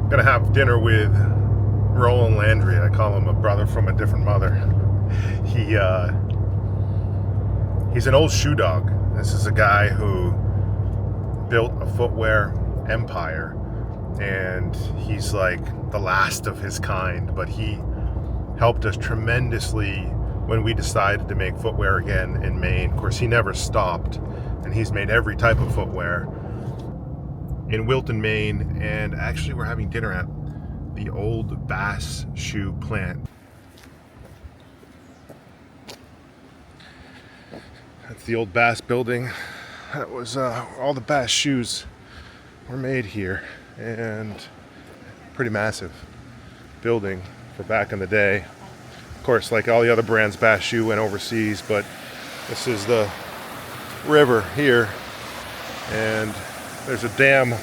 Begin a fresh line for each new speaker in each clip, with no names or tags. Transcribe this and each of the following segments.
Gonna have dinner with Roland Landry. I call him a brother from a different mother. He's an old shoe dog. This is a guy who built a footwear empire, and he's like the last of his kind, but he helped us tremendously when we decided to make footwear again in Maine. Of course, he never stopped, and he's made every type of footwear in Wilton, Maine, and actually we're having dinner at the old Bass shoe plant. That's the old Bass building. That was all the Bass shoes were made here, and pretty massive building for back in the day. Of course, like all the other brands, Bass shoe went overseas, but this is the river here, and there's a dam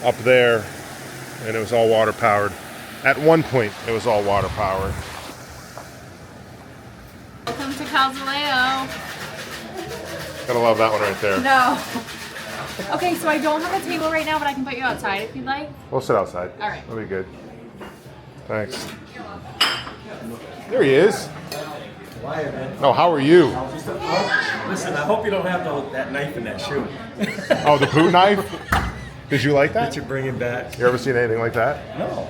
up there, and it was all water powered. At one point, it was all water powered.
Welcome to Calzaleo.
Gotta love that one right there.
No. Okay, so I don't have a table right now, but I can put you outside if you'd like.
We'll sit outside.
All right.
That'll be good. Thanks. There he is. Oh, how are you?
Listen, I hope you don't have that knife in that shoe.
Oh, the boot knife? Did you like that?
That you bring it back.
You ever seen anything like that?
No.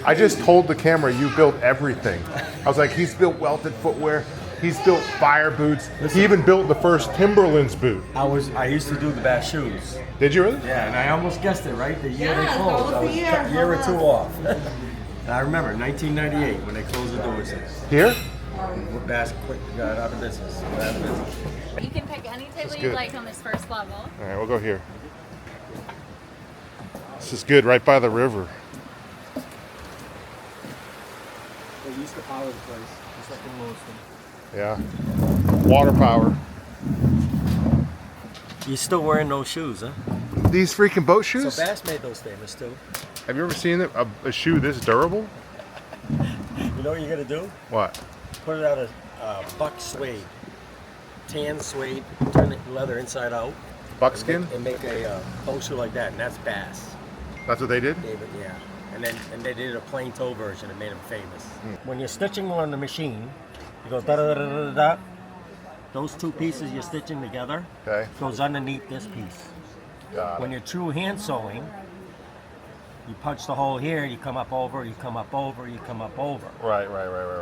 I just told the camera you built everything. I was like, he's built welted footwear. He's built fire boots.
Listen.
He even built the first Timberlands boot.
I used to do the Bass shoes.
Did you really?
Yeah, and I almost guessed it, right? The year they
Yeah,
closed.
that
I
was
was
the
a
year.
year or two off. And I remember 1998 when they closed the doors.
Here?
Bass got out of business.
You can pick any table
good.
you'd like on this first level.
All right, we'll go here. This is good, right by the river.
They used to power the place, just like in Lewiston.
Yeah. Water power.
You're still wearing those shoes, huh?
These freaking boat
So
shoes?
Bass made those famous too.
Have you ever seen a shoe this durable?
You know what you're gonna do?
What?
Put it out of buck suede, tan suede, turn the leather inside out,
Buckskin?
and make a bow shoe like that, and that's Bass.
That's what they did?
David, yeah. And they did a plain toe version and made them famous. When you're stitching on the machine, you go da da da da da da. Those two pieces you're stitching together
Okay.
goes underneath this piece.
Got
When
it.
you're true hand sewing, you punch the hole here, you come up over, you come up over, you come up over.
Right.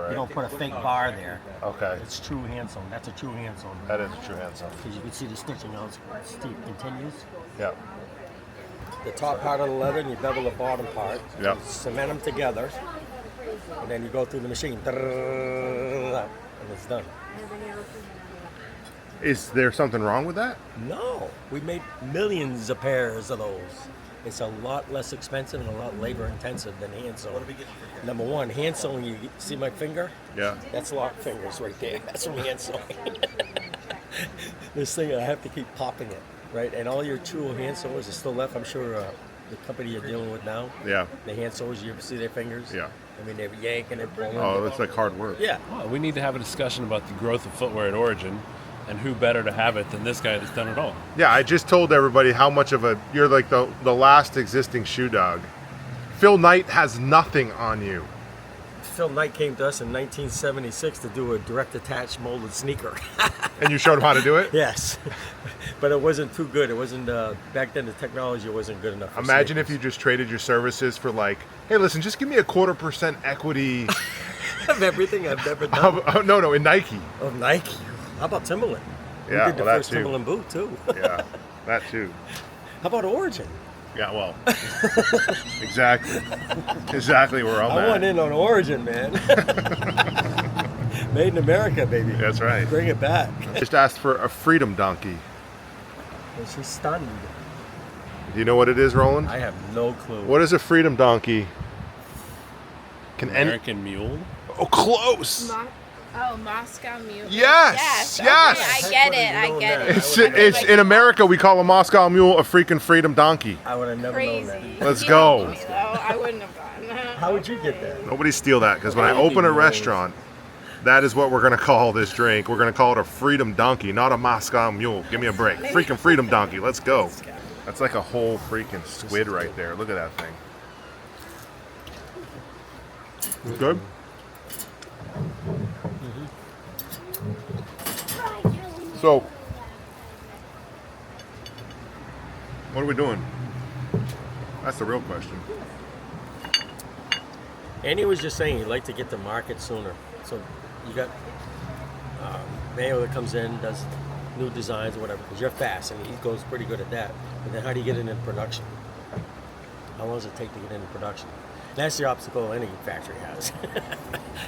You don't put a fake bar there.
Okay.
It's true hand sewn. That's a true hand sewn.
That is a true hand sew.
Because you can see the stitching out, it continues.
Yeah.
The top part of the leather, and you bevel the bottom part.
Yep.
You cement them together, and then you go through the machine, and it's done.
Is there something wrong with that?
No, we made millions of pairs of those. It's a lot less expensive and a lot labor intensive than hand sewing. Number one, hand sewing, you see my finger?
Yeah.
That's lock fingers right there. That's from hand sewing. This thing, I have to keep popping it, right? And all your true hand sewers are still left. I'm sure the company you're dealing with now,
Yeah.
the hand sewers, you ever see their fingers?
Yeah.
I mean, they're yanking and pulling.
Oh, it's like hard work.
Yeah.
Well, we need to have a discussion about the growth of footwear at Origin, and who better to have it than this guy that's done it all.
Yeah, I just told everybody how much of you're like the last existing shoe dog. Phil Knight has nothing on you.
Phil Knight came to us in 1976 to do a direct attach molded sneaker.
And you showed him how to do it?
Yes, but it wasn't too good. It wasn't, back then the technology wasn't good enough. For
Imagine if
sneakers.
you just traded your services for like, hey, listen, just give me a 0.25% equity.
Of everything I've ever done.
No, in Nike.
Of Nike. How about Timberland?
Yeah,
we did the
well, that
first
too.
Timberland boot too.
Yeah, that too.
How about Origin?
Yeah, well, exactly where I'm
I
at.
went in on Origin, man. Made in America, baby.
That's right.
Bring it back.
Just asked for a freedom donkey.
And she's stunned.
Do you know what it is, Roland?
I have no clue.
What is a freedom donkey? Can any?
American Mule.
Oh, close.
Moscow Mule.
Yes,
Okay,
yes.
I get it. I get it.
It's in America. We call a Moscow Mule a freaking freedom donkey.
I would have never known that.
Crazy.
Let's
You
go.
don't know me, though. I wouldn't have gotten that.
How would you get that?
Nobody steal that, because when I open a restaurant, that is what we're gonna call this drink. We're gonna call it a freedom donkey, not a Moscow Mule. Give me a break. Freaking freedom donkey. Let's go. That's like a whole freaking squid right there. Look at that thing. It's good. So, what are we doing? That's the real question.
Andy was just saying he'd like to get to market sooner. So you got Mayo that comes in, does new designs or whatever, because you're fast and he goes pretty good at that. But then how do you get it in production? How long does it take to get into production? That's the obstacle any factory has.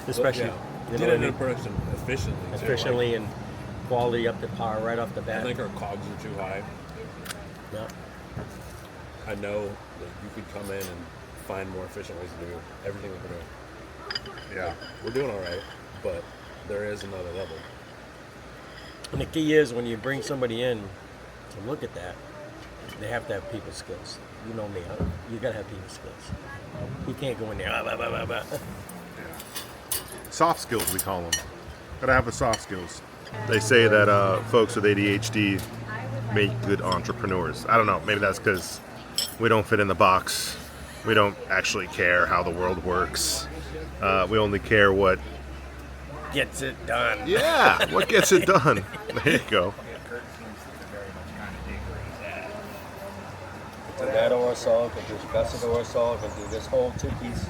Especially
Get it into production efficiently. too.
efficiently and quality up to par right off the
I
bat.
think our cogs are too high.
Yeah.
I know that you could come in and find more efficient ways to do everything that we're doing.
Yeah.
We're doing all right, but there is another level.
And the key is when you bring somebody in to look at that, they have to have people skills. You know me, you gotta have people skills. You can't go in there, blah, blah, blah, blah.
Soft skills, we call them. Gotta have the soft skills. They say that folks with ADHD make good entrepreneurs. I don't know, maybe that's because we don't fit in the box. We don't actually care how the world works. We only care what
Gets it done.
Yeah, what gets it done. There you go.
Do that or saw, could do gusset or saw, could do this whole two-piece.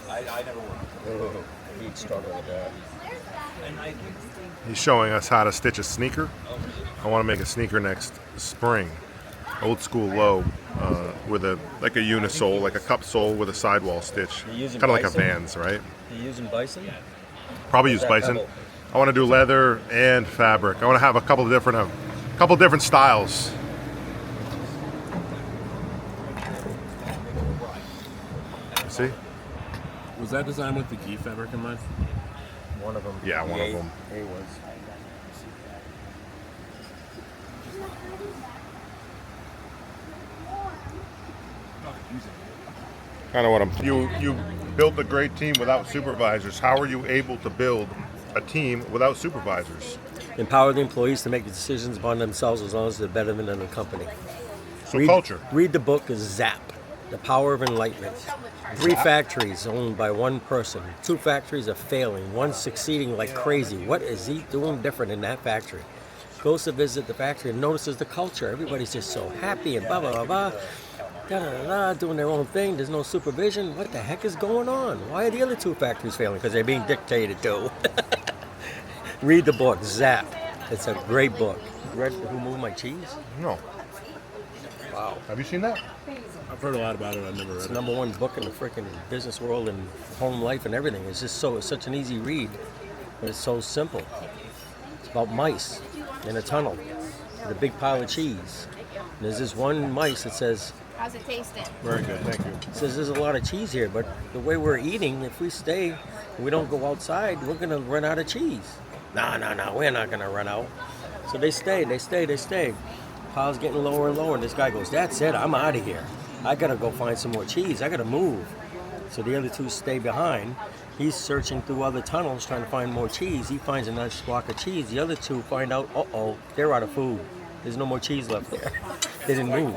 I never worked.
He'd struggle with that.
He's showing us how to stitch a sneaker. I want to make a sneaker next spring. Old school low with a unisole, like a cup sole with a sidewall stitch.
You're using
Kind of like a
bison?
Vans, right?
You using bison?
Probably use
that
bison.
pebble?
I want to do leather and fabric. I want to have a couple different styles. See?
Was that designed with the key fabric in mind?
One of them.
Yeah, one of them.
A was.
Kind of what I'm. You built a great team without supervisors. How are you able to build a team without supervisors?
Empower the employees to make the decisions upon themselves as long as they're better than the company.
So culture.
Read the book ZAP, The Power of Enlightenment. 3 factories owned by one person. 2 factories are failing. One's succeeding like crazy. What is he doing different in that factory? Goes to visit the factory and notices the culture. Everybody's just so happy and blah, blah, blah, blah. Da, da, da, da, doing their own thing. There's no supervision. What the heck is going on? Why are the other 2 factories failing? Because they're being dictated to. Read the book, Zap. It's a great book. Read Who Moved My Cheese?
No.
Wow.
Have you seen that?
I've heard a lot about it. I've never read
It's
it.
the #1 book in the freaking business world and home life and everything. It's just it's such an easy read, but it's so simple. It's about mice in a tunnel with a big pile of cheese. And there's this one mice that says,
How's it tasting?
Very good, thank you.
says there's a lot of cheese here, but the way we're eating, if we stay and we don't go outside, we're gonna run out of cheese. No, we're not gonna run out. So they stay. Pile's getting lower and lower, and this guy goes, that's it, I'm out of here. I gotta go find some more cheese, I gotta move. So the other 2 stay behind. He's searching through other tunnels trying to find more cheese. He finds a nice block of cheese. The other 2 find out, they're out of food. There's no more cheese left there. They didn't move.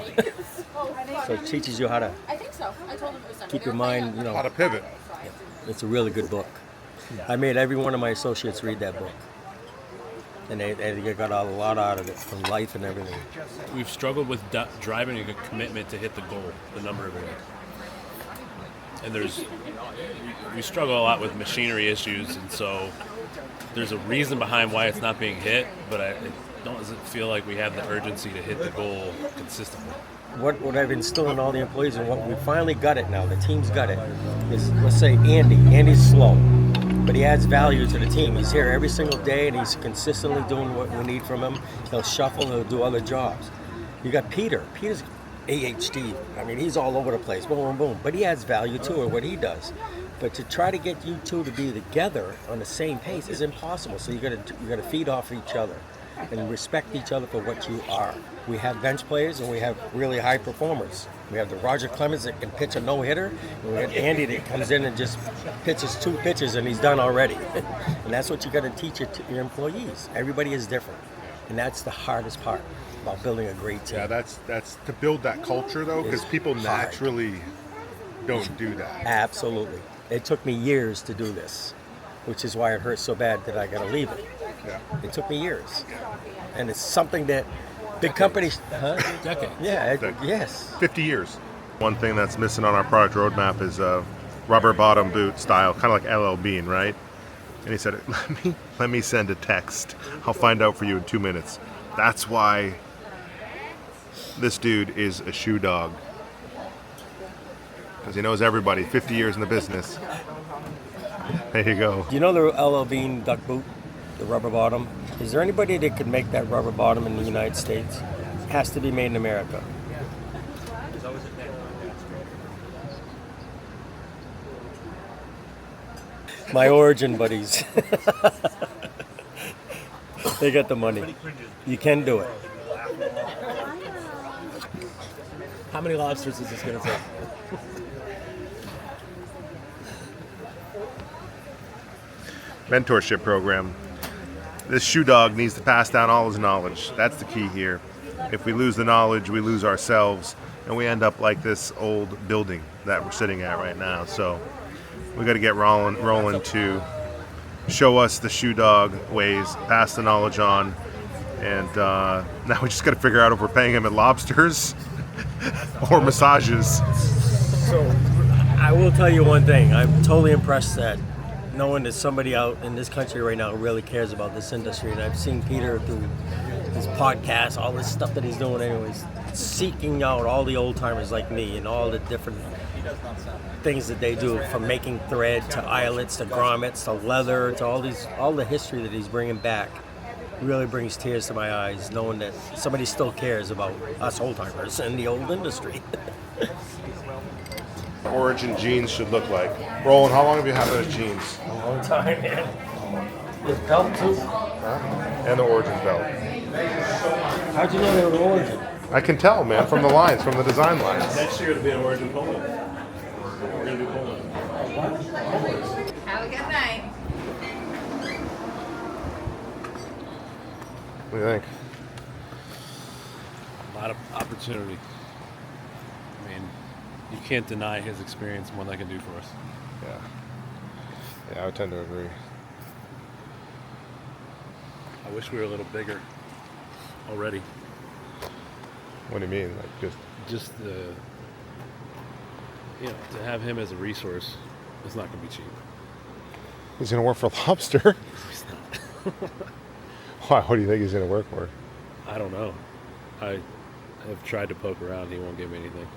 So it teaches you how to
I think so. I told him it was Sunday.
keep your mind,
How to pivot.
It's a really good book. I made every one of my associates read that book. And they got a lot out of it from life and everything.
We've struggled with driving a commitment to hit the goal, the number of it. And we struggle a lot with machinery issues, and so there's a reason behind why it's not being hit, but it doesn't feel like we have the urgency to hit the goal consistently.
What I've instilled in all the employees, and what we finally got it now, the team's got it, is, let's say Andy's slow, but he adds value to the team. He's here every single day, and he's consistently doing what we need from him. He'll shuffle, he'll do other jobs. You got Peter's ADHD. I mean, he's all over the place, boom, boom, boom, but he adds value to it, what he does. But to try to get you 2 to be together on the same pace is impossible, so you gotta feed off each other and respect each other for what you are. We have bench players and we have really high performers. We have the Roger Clemens that can pitch a no-hitter, and we got Andy that comes in and just pitches 2 pitches and he's done already. And that's what you got to teach your employees. Everybody is different, and that's the hardest part about building a great team.
Yeah, that's to build that culture though, because people
hard.
naturally don't do that.
Absolutely. It took me years to do this, which is why it hurts so bad that I got to leave it.
Yeah.
It took me years. And it's something that big companies... Huh?
Decades.
Yeah,
Decades.
yes.
50 years. One thing that's missing on our product roadmap is a rubber bottom boot style, kind of like LL Bean, right? And he said, let me send a text. I'll find out for you in 2 minutes. That's why this dude is a shoe dog. Because he knows everybody, 50 years in the business. There you go.
Do you know the LL Bean duck boot, the rubber bottom? Is there anybody that could make that rubber bottom in the United States? It has to be made in America. My origin buddies. They got the money. You can do it.
How many lobsters is this going to take?
Mentorship program. This shoe dog needs to pass down all his knowledge. That's the key here. If we lose the knowledge, we lose ourselves, and we end up like this old building that we're sitting at right now. So we got to get Roland to show us the shoe dog ways, pass the knowledge on, and now we just got to figure out if we're paying him at lobsters or massages.
So I will tell you one thing. I'm totally impressed that knowing that somebody out in this country right now really cares about this industry. And I've seen Peter through his podcast, all this stuff that he's doing anyways, seeking out all the old timers like me and all the different things that they do, from making thread to eyelets to grommets to leather to all the history that he's bringing back. Really brings tears to my eyes, knowing that somebody still cares about us old timers and the old industry.
Origin jeans should look like. Roland, how long have you had those jeans?
A long time, man. This belt too.
And the Origin belt.
How'd you know they were origin?
I can tell, man, from the lines, from the design lines.
Next year it'll be an origin polo. We're going to do polo.
Have a good night.
What do you think?
A lot of opportunity. I mean, you can't deny his experience and what that can do for us.
Yeah, I would tend to agree.
I wish we were a little bigger already.
What do you mean? Like
Just to have him as a resource, it's not going to be cheap.
he's gonna work for Lobster?
He's not.
Why? What do you think he's gonna work for?
I don't know. I have tried to poke around. He won't give me anything.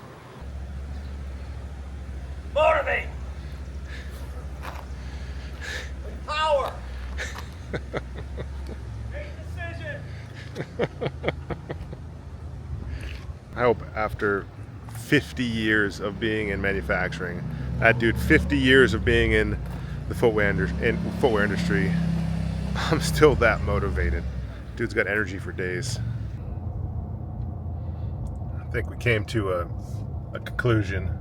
Motivate! Power! Make decision!
I hope after 50 years of being in manufacturing, that dude, 50 years of being in the footwear industry, I'm still that motivated. Dude's got energy for days. I think we came to a conclusion.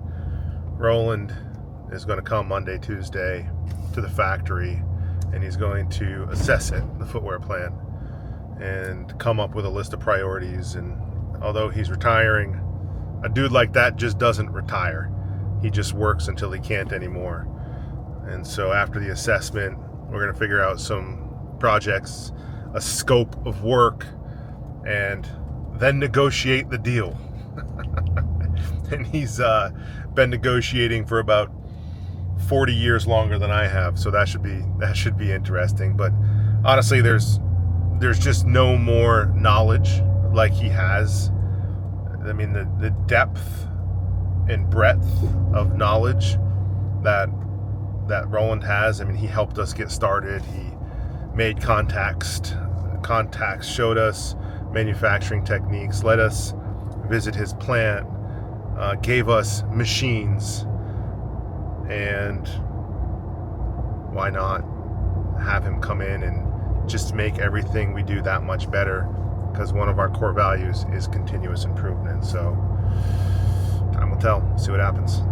Roland is going to come Monday, Tuesday to the factory, and he's going to assess it, the footwear plan, and come up with a list of priorities. And although he's retiring, a dude like that just doesn't retire. He just works until he can't anymore. And so after the assessment, we're going to figure out some projects, a scope of work, and then negotiate the deal. And he's been negotiating for about 40 years longer than I have, so that should be interesting. But honestly, there's just no more knowledge like he has. I mean, the depth and breadth of knowledge that Roland has. I mean, he helped us get started. He made contacts, showed us manufacturing techniques, let us visit his plant, gave us machines, and why not have him come in and just make everything we do that much better, because one of our core values is continuous improvement. So time will tell. See what happens.